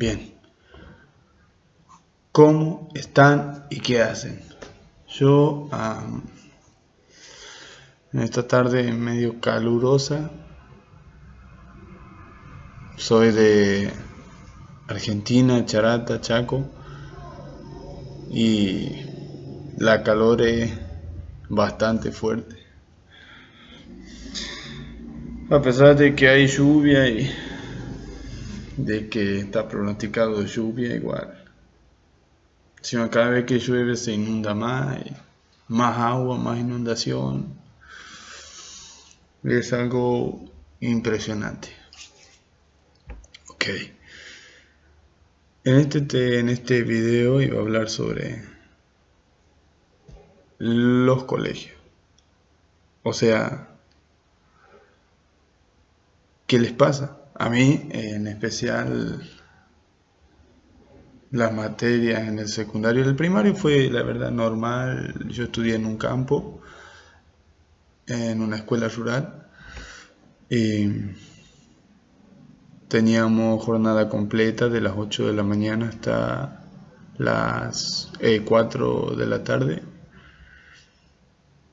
Bien, ¿cómo están y qué hacen? Yo, en esta tarde medio calurosa, soy de Argentina, Charata, Chaco, y la calor es bastante fuerte. A pesar de que hay lluvia y de que está pronosticado lluvia, igual. Sino cada vez que llueve se inunda más, y más agua, más inundación. Es algo impresionante. Ok. En este video iba a hablar sobre los colegios. O sea, ¿qué les pasa? A mí, en especial, las materias en el secundario. El primario fue, la verdad, normal. Yo estudié en un campo, en una escuela rural, y teníamos jornada completa de las 8 de la mañana hasta las 4 de la tarde.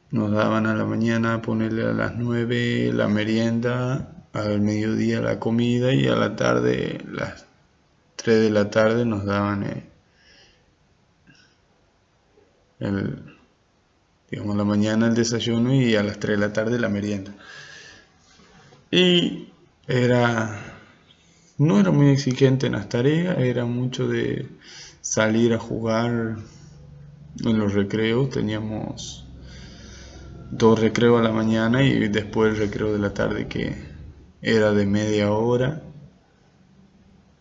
Nos daban a la mañana, ponerle a las 9 la merienda, al mediodía la comida y a la tarde, las 3 de la tarde, nos daban digamos, la mañana el desayuno y a las 3 de la tarde la merienda. Y no era muy exigente en las tareas, era mucho de salir a jugar en los recreos. Teníamos 2 recreos a la mañana y después el recreo de la tarde, que era de media hora.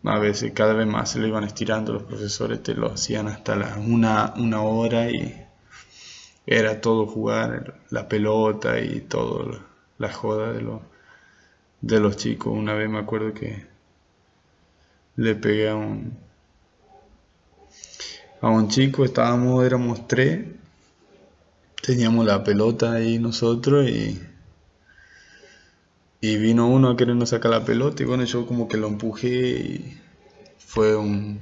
A veces cada vez más se lo iban estirando los profesores, te lo hacían hasta una hora, y era todo jugar la pelota y todo la joda de los chicos. Una vez me acuerdo que le pegué a un chico, éramos 3, teníamos la pelota ahí nosotros, y vino uno a querernos sacar la pelota, y bueno, yo como que lo empujé y fue un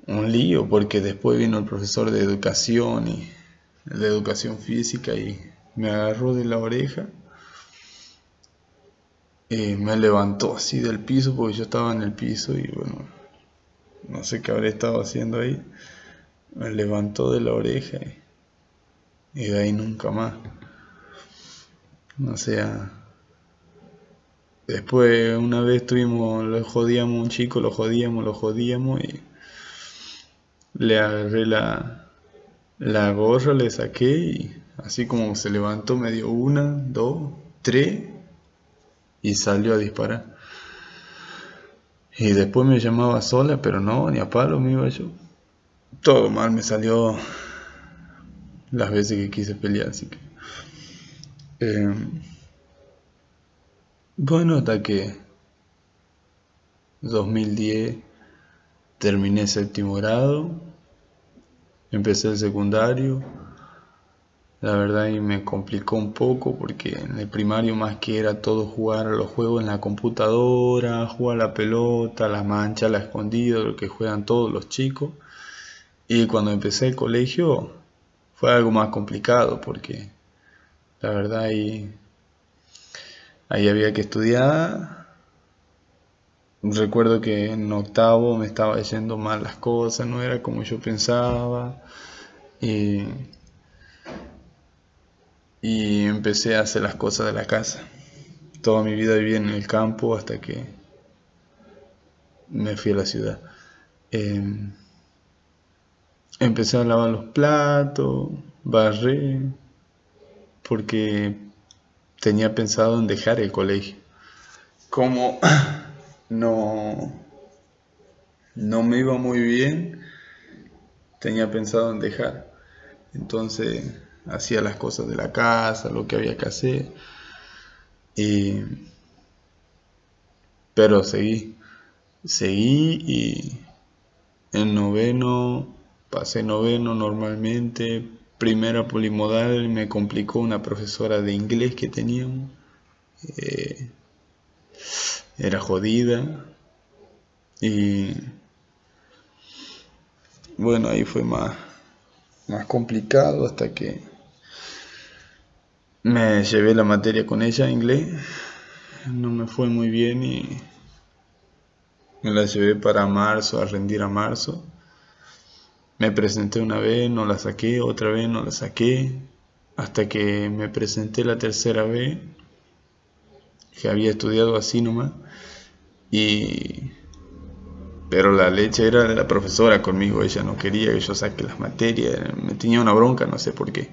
lío, porque después vino el profesor de educación y de educación física y me agarró de la oreja y me levantó así del piso, porque yo estaba en el piso y bueno, no sé qué habré estado haciendo ahí. Me levantó de la oreja y de ahí nunca más. O sea, después una vez lo jodíamos a un chico, lo jodíamos, y le agarré la gorra, le saqué y así como se levantó me dio 1, 2, 3 y salió a disparar. Y después me llamaba sola, pero no, ni a palo me iba yo. Todo mal me salió las veces que quise pelear, así que... bueno, hasta que 2010 terminé 7º grado, empecé el secundario. La verdad y me complicó un poco, porque en el primario más que era todo jugar a los juegos en la computadora, jugar a la pelota, la mancha, la escondida, lo que juegan todos los chicos. Y cuando empecé el colegio fue algo más complicado, porque la verdad ahí había que estudiar. Recuerdo que en 8º me estaba yendo mal las cosas, no era como yo pensaba, y empecé a hacer las cosas de la casa. Toda mi vida viví en el campo hasta que me fui a la ciudad. Empecé a lavar los platos, barré, porque tenía pensado en dejar el colegio. Como no me iba muy bien, tenía pensado en dejar. Entonces hacía las cosas de la casa, lo que había que hacer, pero seguí y en 9º, pasé 9º normalmente. Primera polimodal me complicó una profesora de inglés que teníamos. Era jodida. Y bueno, ahí fue más complicado hasta que me llevé la materia con ella, inglés. No me fue muy bien y me la llevé para marzo, a rendir a marzo. Me presenté una vez, no la saqué, otra vez no la saqué, hasta que me presenté la tercera vez, que había estudiado así nomás, y pero la leche era de la profesora conmigo, ella no quería que yo saque las materias, me tenía una bronca, no sé por qué.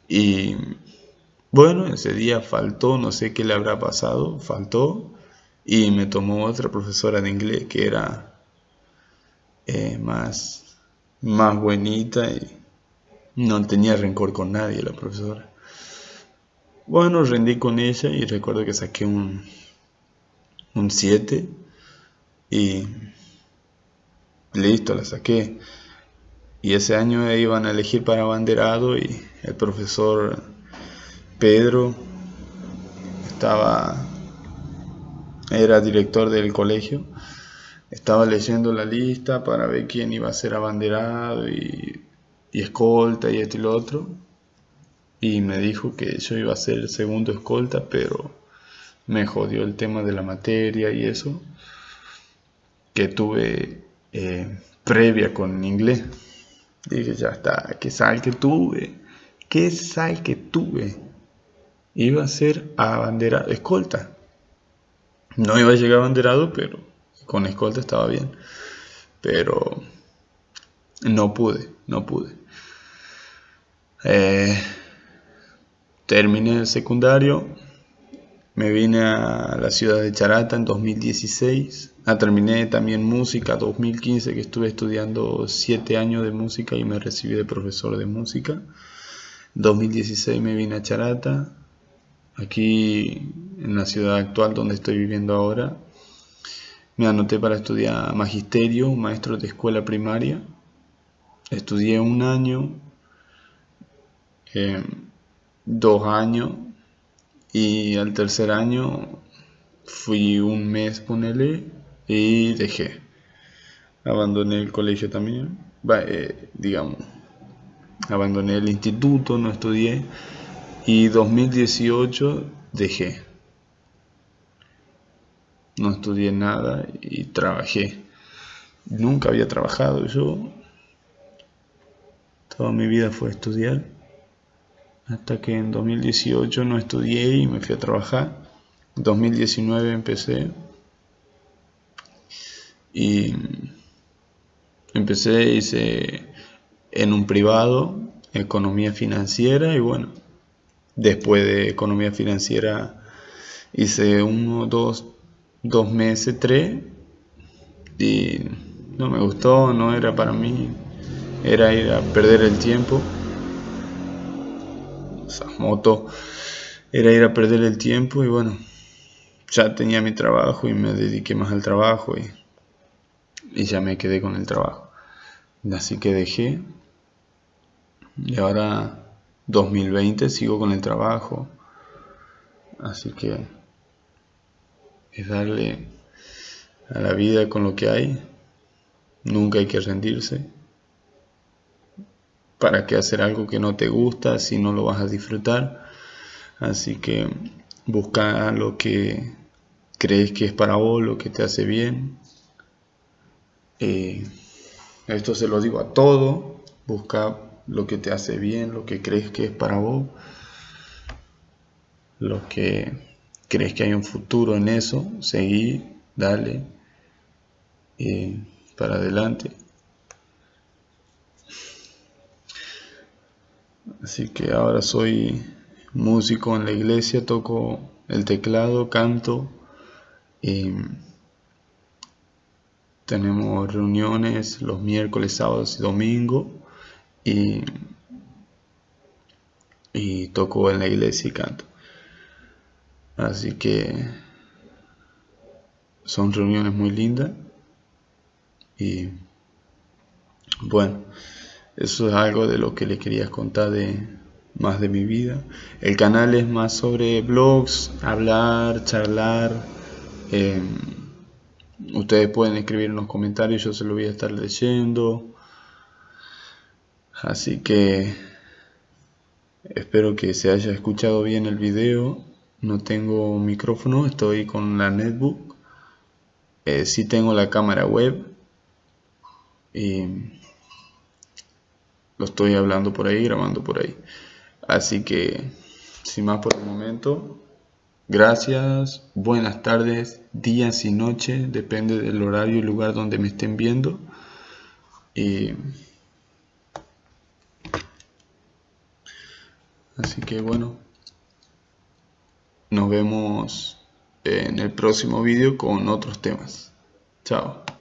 Y bueno, ese día faltó, no sé qué le habrá pasado, faltó, y me tomó otra profesora de inglés que era más buenita y no tenía rencor con nadie la profesora. Bueno, rendí con ella y recuerdo que saqué un 7 y listo, la saqué. Y ese año iban a elegir para abanderado y el profesor Pedro estaba, era director del colegio, estaba leyendo la lista para ver quién iba a ser abanderado y escolta y esto y lo otro. Y me dijo que yo iba a ser el segundo escolta, pero me jodió el tema de la materia y eso, que tuve previa con inglés. Dije, ya está, qué sal que tuve, qué sal que tuve. Iba a ser abanderado, escolta. No iba a llegar abanderado, pero con escolta estaba bien. Pero no pude. Eh, Terminé el secundario, me vine a la ciudad de Charata en 2016. Terminé también música 2015, que estuve estudiando 7 años de música y me recibí de profesor de música. 2016 me vine a Charata, aquí en la ciudad actual donde estoy viviendo ahora. Me anoté para estudiar magisterio, maestro de escuela primaria. Estudié un año, 2 años, y al tercer año fui un mes, ponele, y dejé. Abandoné el colegio también, digamos, abandoné el instituto, no estudié, y 2018 dejé. No estudié nada y trabajé. Nunca había trabajado yo, toda mi vida fue estudiar, hasta que en 2018 no estudié y me fui a trabajar. En 2019 empecé y hice en un privado economía financiera y bueno, después de economía financiera hice 1, 2 meses, 3 y no me gustó, no era para mí, era ir a perder el tiempo. Esa moto era ir a perder el tiempo y bueno, ya tenía mi trabajo y me dediqué más al trabajo y ya me quedé con el trabajo. Así que dejé y ahora 2020 sigo con el trabajo. Así que es darle a la vida con lo que hay. Nunca hay que rendirse. ¿Para qué hacer algo que no te gusta si no lo vas a disfrutar? Así que busca lo que crees que es para vos, lo que te hace bien. Esto se lo digo a todo. Busca lo que te hace bien, lo que crees que es para vos, lo que crees que hay un futuro en eso. Seguí, dale para adelante. Así que ahora soy músico en la iglesia, toco el teclado, canto y tenemos reuniones los miércoles, sábados y domingos y, y toco en la iglesia y canto. Así que son reuniones muy lindas y bueno, eso es algo de lo que les quería contar más de mi vida. El canal es más sobre blogs, hablar, charlar, Ustedes pueden escribir en los comentarios, yo se lo voy a estar leyendo. Así que espero que se haya escuchado bien el video. No tengo micrófono, estoy con la netbook. Sí tengo la cámara web y lo estoy hablando por ahí, grabando por ahí. Así que, sin más por el momento, gracias, buenas tardes, días y noches, depende del horario y lugar donde me estén viendo. Y así que bueno, nos vemos en el próximo video con otros temas. Chao.